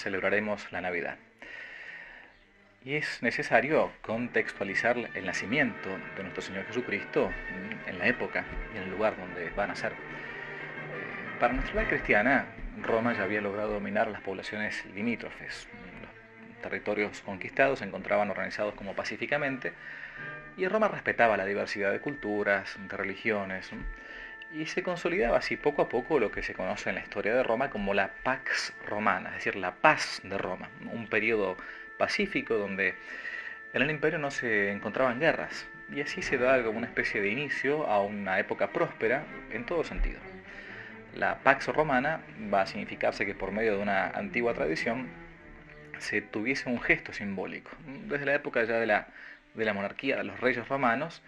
celebraremos la Navidad. Y es necesario contextualizar el nacimiento de nuestro Señor Jesucristo en la época y en el lugar donde va a nacer. Para nuestra edad cristiana, Roma ya había logrado dominar las poblaciones limítrofes. Los territorios conquistados se encontraban organizados como pacíficamente, y Roma respetaba la diversidad de culturas, de religiones, y se consolidaba así poco a poco lo que se conoce en la historia de Roma como la Pax Romana, es decir, la paz de Roma, un periodo pacífico donde en el imperio no se encontraban guerras, y así se da como una especie de inicio a una época próspera en todo sentido. La Pax Romana va a significarse que por medio de una antigua tradición se tuviese un gesto simbólico. Desde la época ya de la monarquía de los reyes romanos,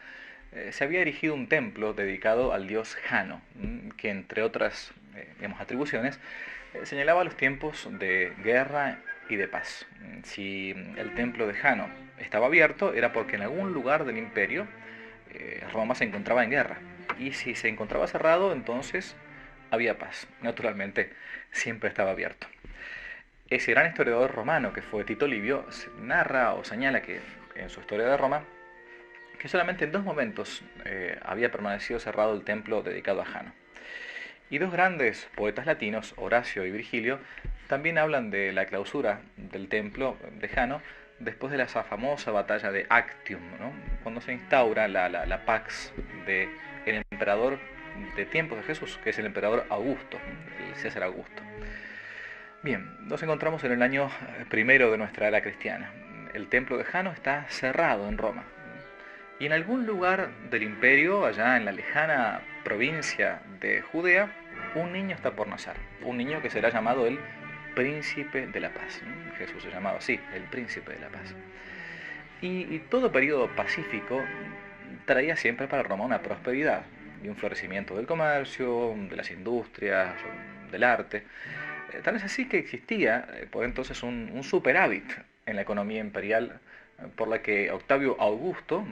se había erigido un templo dedicado al dios Jano, que entre otras atribuciones, señalaba los tiempos de guerra y de paz. Si el templo de Jano estaba abierto, era porque en algún lugar del imperio Roma se encontraba en guerra. Y si se encontraba cerrado, entonces había paz. Naturalmente, siempre estaba abierto. Ese gran historiador romano que fue Tito Livio narra o señala que en su historia de Roma que solamente en dos momentos había permanecido cerrado el templo dedicado a Jano. Y dos grandes poetas latinos, Horacio y Virgilio, también hablan de la clausura del templo de Jano después de la famosa batalla de Actium, ¿no? Cuando se instaura la pax del emperador de tiempos de Jesús, que es el emperador Augusto, el César Augusto. Bien, nos encontramos en el año primero de nuestra era cristiana. El templo de Jano está cerrado en Roma. Y en algún lugar del imperio, allá en la lejana provincia de Judea, un niño está por nacer. Un niño que será llamado el Príncipe de la Paz. Jesús se llamaba así, el Príncipe de la Paz. Y todo periodo pacífico traía siempre para Roma una prosperidad y un florecimiento del comercio, de las industrias, del arte. Tal es así que existía por entonces un superávit en la economía imperial, por la que Octavio Augusto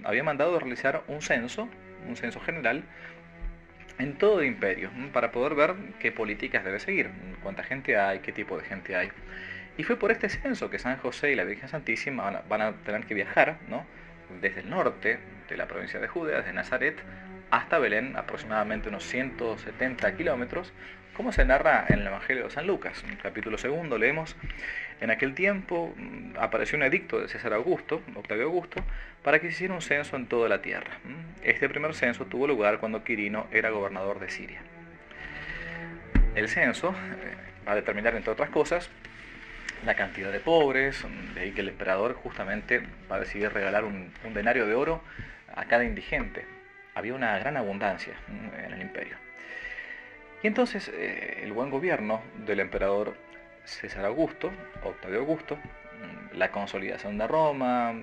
había mandado realizar un censo general en todo el imperio, para poder ver qué políticas debe seguir, cuánta gente hay, qué tipo de gente hay. Y fue por este censo que San José y la Virgen Santísima van a tener que viajar, ¿no?, desde el norte de la provincia de Judea, desde Nazaret, hasta Belén, aproximadamente unos 170 kilómetros, como se narra en el Evangelio de San Lucas. En el capítulo segundo leemos: en aquel tiempo apareció un edicto de César Augusto, Octavio Augusto, para que se hiciera un censo en toda la tierra. Este primer censo tuvo lugar cuando Quirino era gobernador de Siria. El censo va a determinar, entre otras cosas, la cantidad de pobres, de ahí que el emperador justamente va a decidir regalar un denario de oro a cada indigente. Había una gran abundancia en el imperio. Y entonces el buen gobierno del emperador César Augusto, Octavio Augusto, la consolidación de Roma,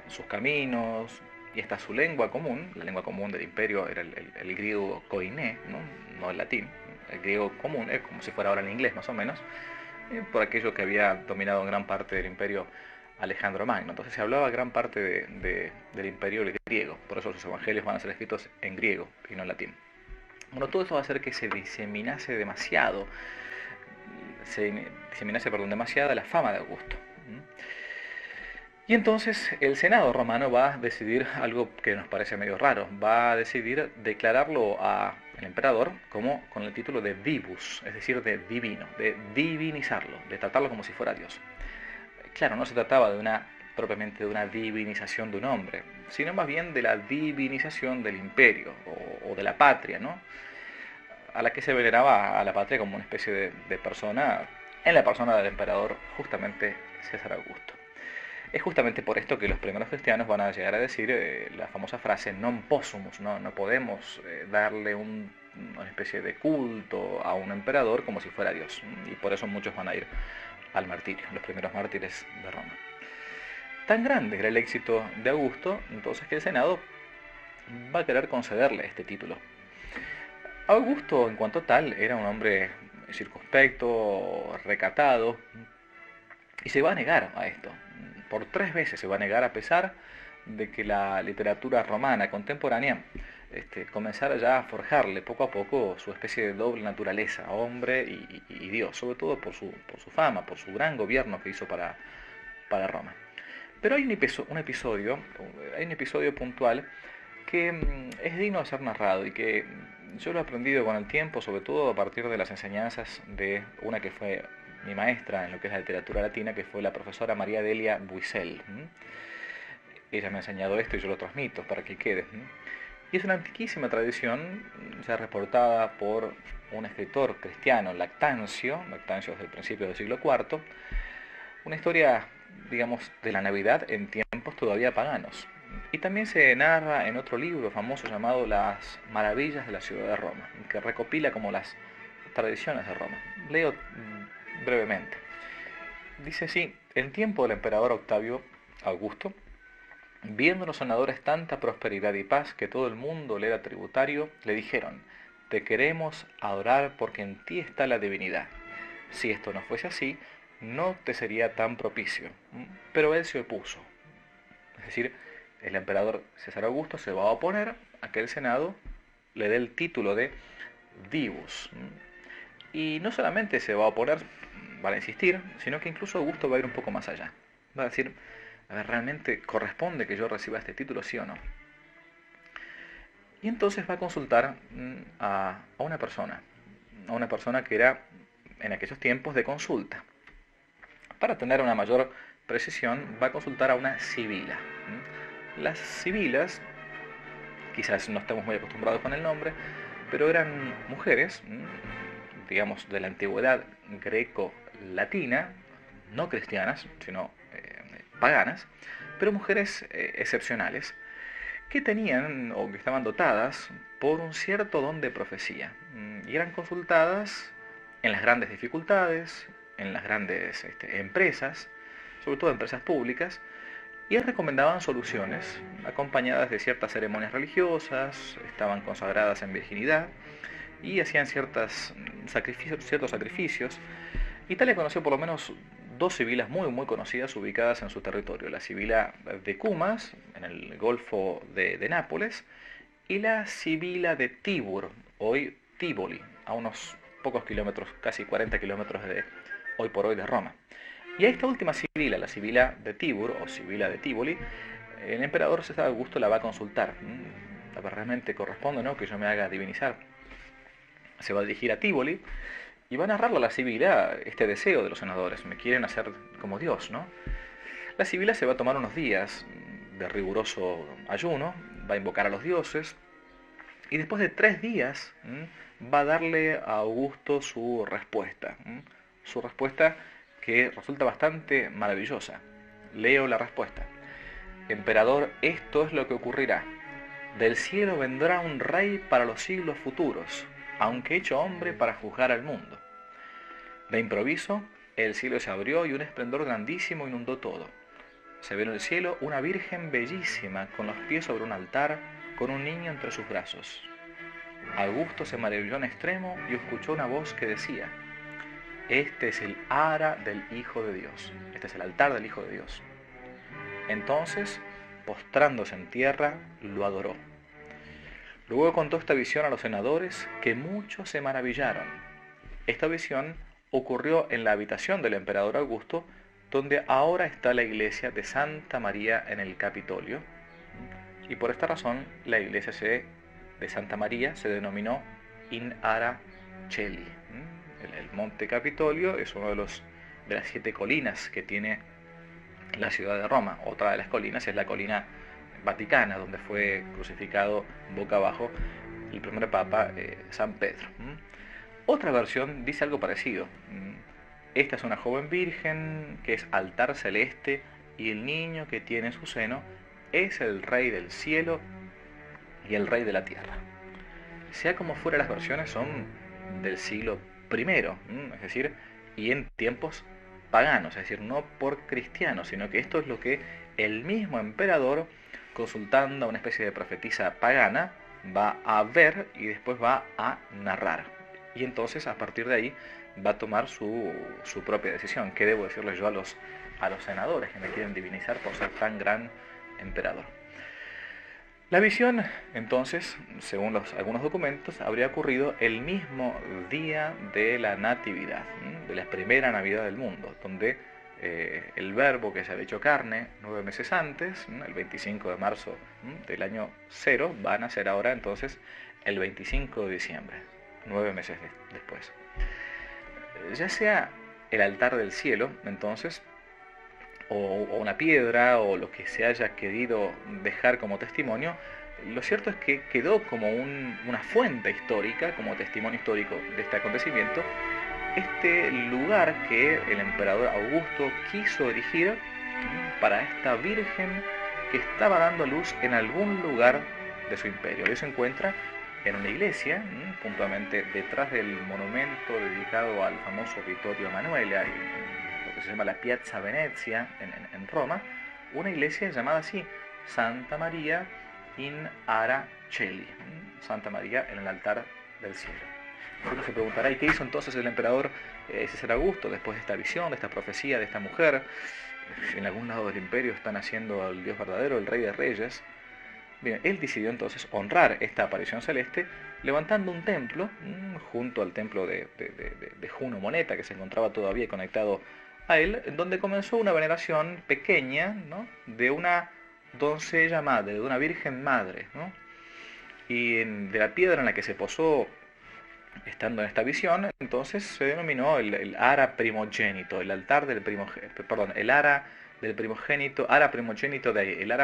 sus caminos y hasta su lengua común, la lengua común del imperio era el griego koiné, no el latín, el griego común, es como si fuera ahora el inglés más o menos, por aquello que había dominado en gran parte del imperio Alejandro Magno. Entonces se hablaba gran parte del imperio griego, por eso los evangelios van a ser escritos en griego y no en latín. Bueno, todo esto va a hacer que se diseminase demasiada la fama de Augusto. Y entonces el Senado romano va a decidir algo que nos parece medio raro. Va a decidir declararlo al emperador como con el título de divus, es decir, de divino, de divinizarlo, de tratarlo como si fuera Dios. Claro, no se trataba propiamente de una divinización de un hombre, sino más bien de la divinización del imperio o de la patria, ¿no?, a la que se veneraba a la patria como una especie de persona, en la persona del emperador justamente César Augusto. Es justamente por esto que los primeros cristianos van a llegar a decir la famosa frase non possumus, no podemos darle una especie de culto a un emperador como si fuera Dios, y por eso muchos van a ir al martirio, los primeros mártires de Roma. Tan grande era el éxito de Augusto, entonces, que el Senado va a querer concederle este título. Augusto, en cuanto tal, era un hombre circunspecto, recatado, y se va a negar a esto. Por 3 veces se va a negar, a pesar de que la literatura romana contemporánea comenzara ya a forjarle poco a poco su especie de doble naturaleza, hombre y Dios, sobre todo por su fama, por su gran gobierno que hizo para Roma. Pero hay hay un episodio puntual que es digno de ser narrado y que yo lo he aprendido con el tiempo, sobre todo a partir de las enseñanzas de una que fue mi maestra en lo que es la literatura latina, que fue la profesora María Delia Buisel. Ella me ha enseñado esto y yo lo transmito para que quede. Y es una antiquísima tradición, ya reportada por un escritor cristiano, Lactancio desde el principio del siglo IV, una historia, digamos, de la Navidad en tiempos todavía paganos. Y también se narra en otro libro famoso llamado Las Maravillas de la Ciudad de Roma, que recopila como las tradiciones de Roma. Leo brevemente. Dice así: en tiempo del emperador Octavio Augusto, viendo los senadores tanta prosperidad y paz que todo el mundo le era tributario, le dijeron: te queremos adorar porque en ti está la divinidad. Si esto no fuese así, no te sería tan propicio. Pero él se opuso. Es decir, el emperador César Augusto se va a oponer a que el Senado le dé el título de divus. Y no solamente se va a oponer, va a insistir, sino que incluso Augusto va a ir un poco más allá. Va a decir: a ver, ¿realmente corresponde que yo reciba este título, sí o no? Y entonces va a consultar a una persona que era en aquellos tiempos de consulta. Para tener una mayor precisión, va a consultar a una sibila. Las sibilas, quizás no estamos muy acostumbrados con el nombre, pero eran mujeres, digamos, de la antigüedad greco-latina, no cristianas, sino paganas, pero mujeres excepcionales, que tenían o que estaban dotadas por un cierto don de profecía, y eran consultadas en las grandes dificultades, en las grandes empresas, sobre todo empresas públicas, y recomendaban soluciones acompañadas de ciertas ceremonias religiosas, estaban consagradas en virginidad y hacían ciertos sacrificios. Italia conoció por lo menos dos sibilas muy conocidas ubicadas en su territorio: la sibila de Cumas, en el Golfo de Nápoles, y la sibila de Tibur, hoy Tivoli, a unos pocos kilómetros, casi 40 kilómetros hoy por hoy de Roma. Y a esta última sibila, la sibila de Tibur o sibila de Tivoli, el emperador César Augusto la va a consultar. ¿Realmente corresponde, no, que yo me haga divinizar? Se va a dirigir a Tivoli y va a narrarle a la sibila este deseo de los senadores: me quieren hacer como Dios, ¿no? La sibila se va a tomar unos días de riguroso ayuno, va a invocar a los dioses, y después de 3 días va a darle a Augusto su respuesta. Su respuesta, que resulta bastante maravillosa. Leo la respuesta: emperador, esto es lo que ocurrirá. Del cielo vendrá un rey para los siglos futuros, aunque hecho hombre para juzgar al mundo. De improviso, el cielo se abrió y un esplendor grandísimo inundó todo. Se ve en el cielo una virgen bellísima, con los pies sobre un altar, con un niño entre sus brazos. Augusto se maravilló en extremo y escuchó una voz que decía: este es el ara del Hijo de Dios, este es el altar del Hijo de Dios. Entonces, postrándose en tierra, lo adoró. Luego contó esta visión a los senadores, que muchos se maravillaron. Esta visión ocurrió en la habitación del emperador Augusto, donde ahora está la iglesia de Santa María en el Capitolio, y por esta razón la iglesia de Santa María se denominó In Ara Coeli. El monte Capitolio es uno de las 7 colinas que tiene la ciudad de Roma. Otra de las colinas es la colina Vaticana, donde fue crucificado boca abajo el primer papa, San Pedro. Otra versión dice algo parecido. Esta es una joven virgen que es altar celeste, y el niño que tiene en su seno es el rey del cielo y el rey de la tierra. Sea como fuera, las versiones son del siglo I, es decir, y en tiempos paganos, es decir, no por cristianos, sino que esto es lo que el mismo emperador, consultando a una especie de profetisa pagana, va a ver y después va a narrar. Y entonces, a partir de ahí, va a tomar su propia decisión. ¿Qué debo decirles yo a los senadores que me quieren divinizar por ser tan gran emperador? La visión, entonces, según algunos documentos, habría ocurrido el mismo día de la Natividad, de la primera Navidad del mundo, donde el Verbo que se había hecho carne 9 meses antes, el 25 de marzo del año 0, va a nacer ahora entonces el 25 de diciembre, 9 meses después. Ya sea el altar del cielo, entonces, o una piedra, o lo que se haya querido dejar como testimonio, lo cierto es que quedó como una fuente histórica, como testimonio histórico de este acontecimiento, este lugar que el emperador Augusto quiso erigir para esta virgen que estaba dando luz en algún lugar de su imperio. Y se encuentra en una iglesia, puntualmente detrás del monumento dedicado al famoso Vittorio Emanuele, lo que se llama la Piazza Venezia en Roma, una iglesia llamada así, Santa María in Ara Celi, Santa María en el altar del cielo. Uno se preguntará, ¿y qué hizo entonces el emperador César Augusto después de esta visión, de esta profecía, de esta mujer? En algún lado del imperio están haciendo al Dios verdadero, el Rey de Reyes. Bien, él decidió entonces honrar esta aparición celeste levantando un templo junto al templo de Juno Moneta, que se encontraba todavía conectado a él, donde comenzó una veneración pequeña, ¿no?, de una doncella madre, de una virgen madre, ¿no? Y de la piedra en la que se posó estando en esta visión, entonces se denominó el ara primogénito, el altar del primogénito, perdón, el ara del primogénito, el ara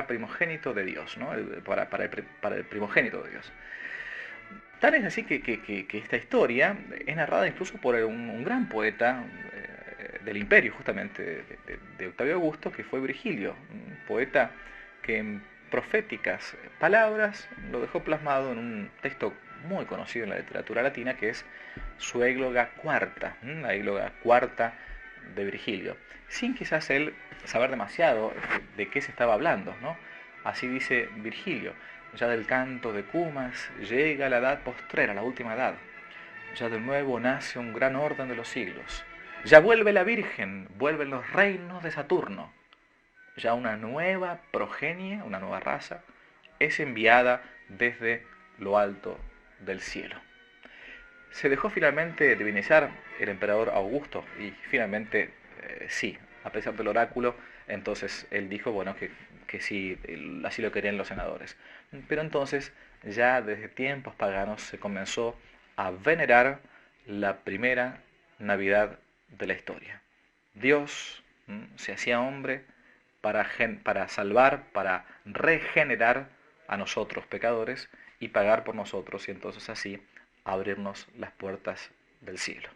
primogénito de Dios, ¿no? Para el primogénito de Dios. Tal es así que esta historia es narrada incluso por un gran poeta del imperio, justamente de Octavio Augusto, que fue Virgilio, un poeta que en proféticas palabras lo dejó plasmado en un texto muy conocido en la literatura latina, que es su égloga cuarta, la égloga cuarta de Virgilio, sin quizás él saber demasiado de qué se estaba hablando, ¿no? Así dice Virgilio: ya del canto de Cumas llega la edad postrera, la última edad. Ya de nuevo nace un gran orden de los siglos. Ya vuelve la Virgen, vuelven los reinos de Saturno. Ya una nueva progenie, una nueva raza, es enviada desde lo alto del cielo. Se dejó finalmente divinizar el emperador Augusto y finalmente sí, a pesar del oráculo, entonces él dijo, bueno, que sí, así lo querían los senadores. Pero entonces ya desde tiempos paganos se comenzó a venerar la primera Navidad de la historia. Dios se hacía hombre para salvar, para regenerar a nosotros pecadores y pagar por nosotros, y entonces así abrirnos las puertas del cielo.